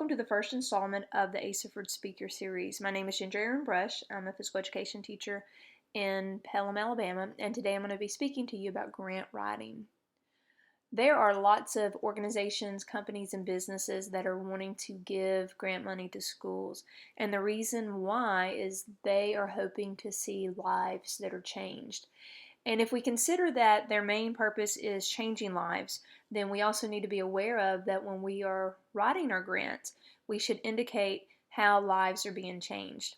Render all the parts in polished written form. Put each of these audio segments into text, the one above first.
Welcome to the first installment of the ASIFord Speaker Series. My name is Ginger Erin Brush. I'm a physical education teacher in Pelham, Alabama, and today I'm going to be speaking to you about grant writing. There are lots of organizations, companies, and businesses that are wanting to give grant money to schools, and the reason why is they are hoping to see lives that are changed. And if we consider that their main purpose is changing lives, then we also need to be aware of that when we are writing our grants, we should indicate how lives are being changed.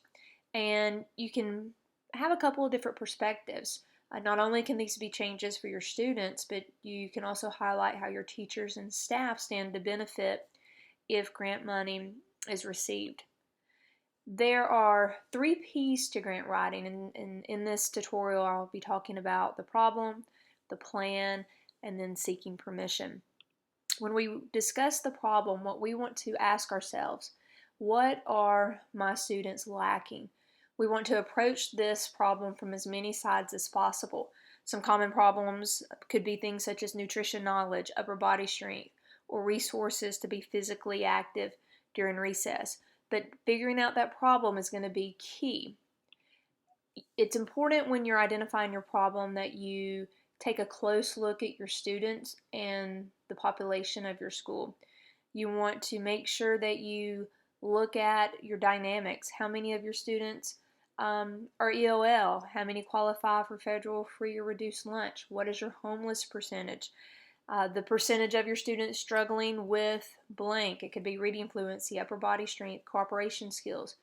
And you can have a couple of different perspectives. Not only can these be changes for your students, but you can also highlight how your teachers and staff stand to benefit if grant money is received. There are 3 P's to grant writing, and in this tutorial I'll be talking about the problem, the plan, and then seeking permission. When we discuss the problem, what we want to ask ourselves, what are my students lacking? We want to approach this problem from as many sides as possible. Some common problems could be things such as nutrition knowledge, upper body strength, or resources to be physically active during recess. But figuring out that problem is going to be key. It's important when you're identifying your problem that you take a close look at your students and the population of your school. You want to make sure that you look at your dynamics. How many of your students are EOL? How many qualify for federal free or reduced lunch? What is your homeless percentage? The percentage of your students struggling with blank. It could be reading fluency, upper body strength, cooperation skills.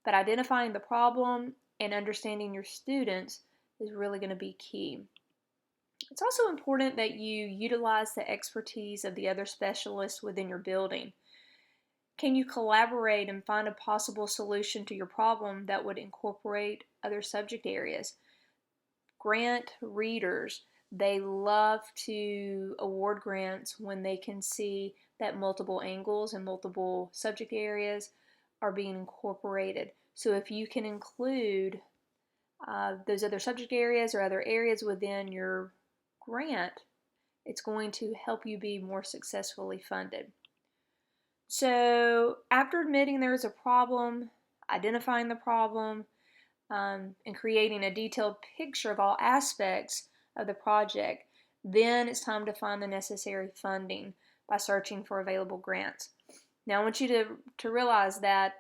But identifying the problem and understanding your students is really going to be key. It's also important that you utilize the expertise of the other specialists within your building. Can you collaborate and find a possible solution to your problem that would incorporate other subject areas? Grant readers, they love to award grants when they can see that multiple angles and multiple subject areas are being incorporated. So if you can include those other subject areas or other areas within your grant, it's going to help you be more successfully funded. So after admitting there is a problem, identifying the problem, and creating a detailed picture of all aspects of the project, then it's time to find the necessary funding by searching for available grants. Now I want you to realize that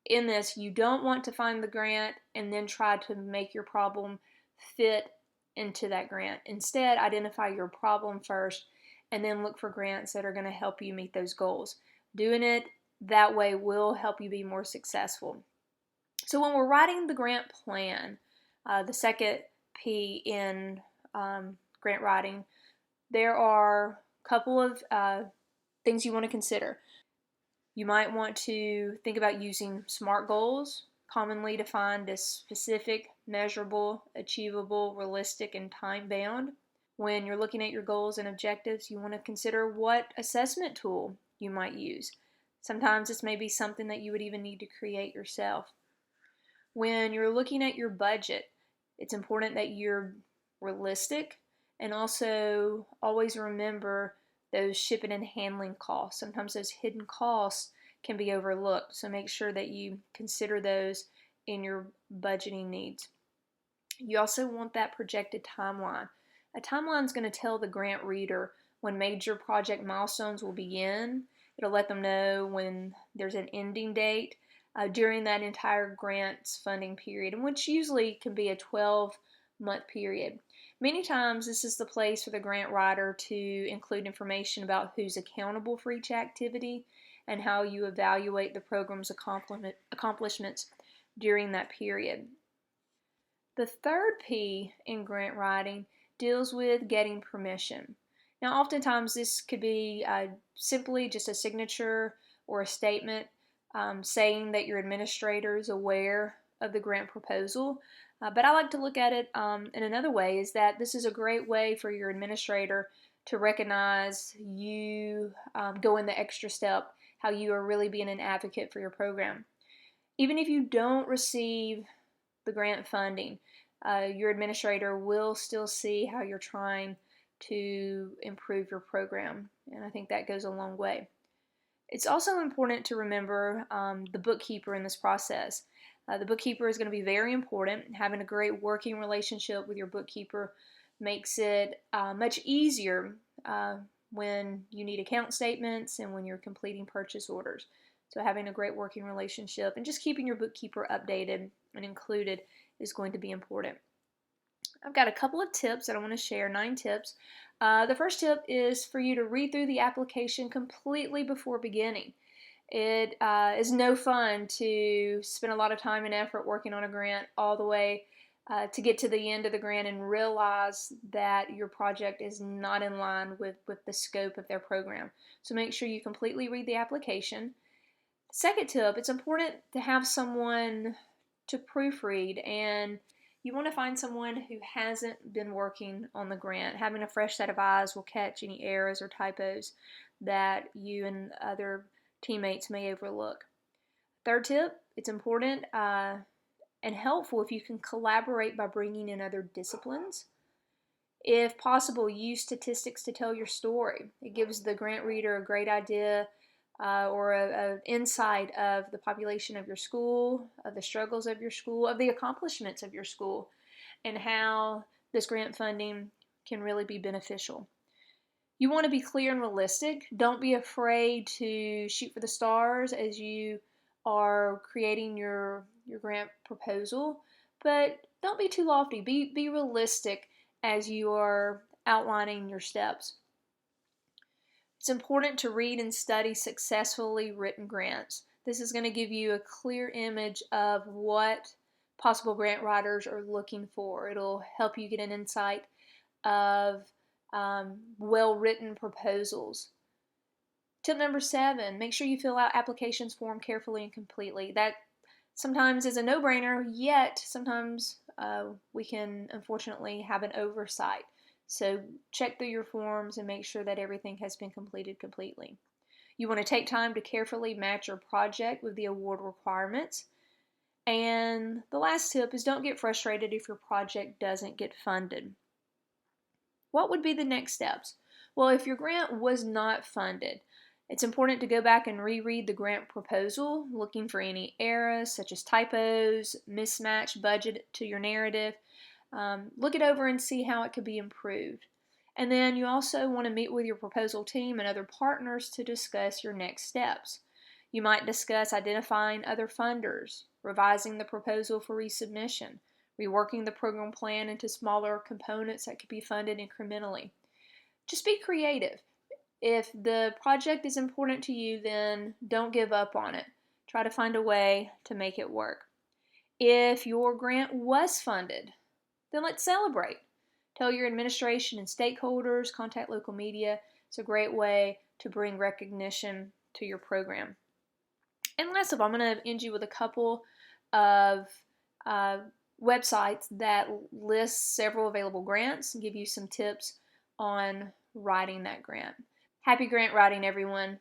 in this, you don't want to find the grant and then try to make your problem fit into that grant. Instead, identify your problem first and then look for grants that are going to help you meet those goals. Doing it that way will help you be more successful. So when we're writing the grant plan, the second P in grant writing, there are a couple of things you want to consider. You might want to think about using SMART goals, commonly defined as specific, measurable, achievable, realistic, and time-bound. When you're looking at your goals and objectives, you want to consider what assessment tool you might use. Sometimes this may be something that you would even need to create yourself. When you're looking at your budget, it's important that you're realistic and also always remember those shipping and handling costs. Sometimes those hidden costs can be overlooked, so make sure that you consider those in your budgeting needs. You also want that projected timeline. A timeline is going to tell the grant reader when major project milestones will begin. It'll let them know when there's an ending date during that entire grant's funding period, and which usually can be a 12-month period. Many times this is the place for the grant writer to include information about who's accountable for each activity and how you evaluate the program's accomplishments during that period. The third P in grant writing deals with getting permission. Now oftentimes this could be simply just a signature or a statement saying that your administrator is aware of the grant proposal. But I like to look at it in another way, is that this is a great way for your administrator to recognize you going the extra step, how you are really being an advocate for your program. Even if you don't receive the grant funding, your administrator will still see how you're trying to improve your program, and I think that goes a long way. It's also important to remember the bookkeeper in this process. The bookkeeper is going to be very important. Having a great working relationship with your bookkeeper makes it much easier when you need account statements and when you're completing purchase orders. So having a great working relationship and just keeping your bookkeeper updated and included is going to be important. I've got a couple of tips that I want to share, 9 tips. The first tip is for you to read through the application completely before beginning. It is no fun to spend a lot of time and effort working on a grant all the way to get to the end of the grant and realize that your project is not in line with the scope of their program. So make sure you completely read the application. Second tip, it's important to have someone to proofread, and you want to find someone who hasn't been working on the grant. Having a fresh set of eyes will catch any errors or typos that you and other teammates may overlook. Third tip, it's important and helpful if you can collaborate by bringing in other disciplines. If possible, use statistics to tell your story. It gives the grant reader a great idea or an insight of the population of your school, of the struggles of your school, of the accomplishments of your school, and how this grant funding can really be beneficial. You want to be clear and realistic. Don't be afraid to shoot for the stars as you are creating your grant proposal, but don't be too lofty. Be realistic as you are outlining your steps. It's important to read and study successfully written grants. This is going to give you a clear image of what possible grant writers are looking for. It'll help you get an insight of well-written proposals. Tip number 7, make sure you fill out applications form carefully and completely. That sometimes is a no-brainer, yet sometimes we can unfortunately have an oversight. So check through your forms and make sure that everything has been completed completely. You want to take time to carefully match your project with the award requirements. And the last tip is don't get frustrated if your project doesn't get funded. What would be the next steps? Well, if your grant was not funded, it's important to go back and reread the grant proposal, looking for any errors such as typos, mismatched budget to your narrative. Look it over and see how it could be improved. And then you also want to meet with your proposal team and other partners to discuss your next steps. You might discuss identifying other funders, revising the proposal for resubmission, reworking the program plan into smaller components that could be funded incrementally. Just be creative. If the project is important to you, then don't give up on it. Try to find a way to make it work. If your grant was funded, then let's celebrate. Tell your administration and stakeholders, contact local media. It's a great way to bring recognition to your program. And last of all, I'm going to end you with a couple of websites that list several available grants and give you some tips on writing that grant. Happy grant writing, everyone.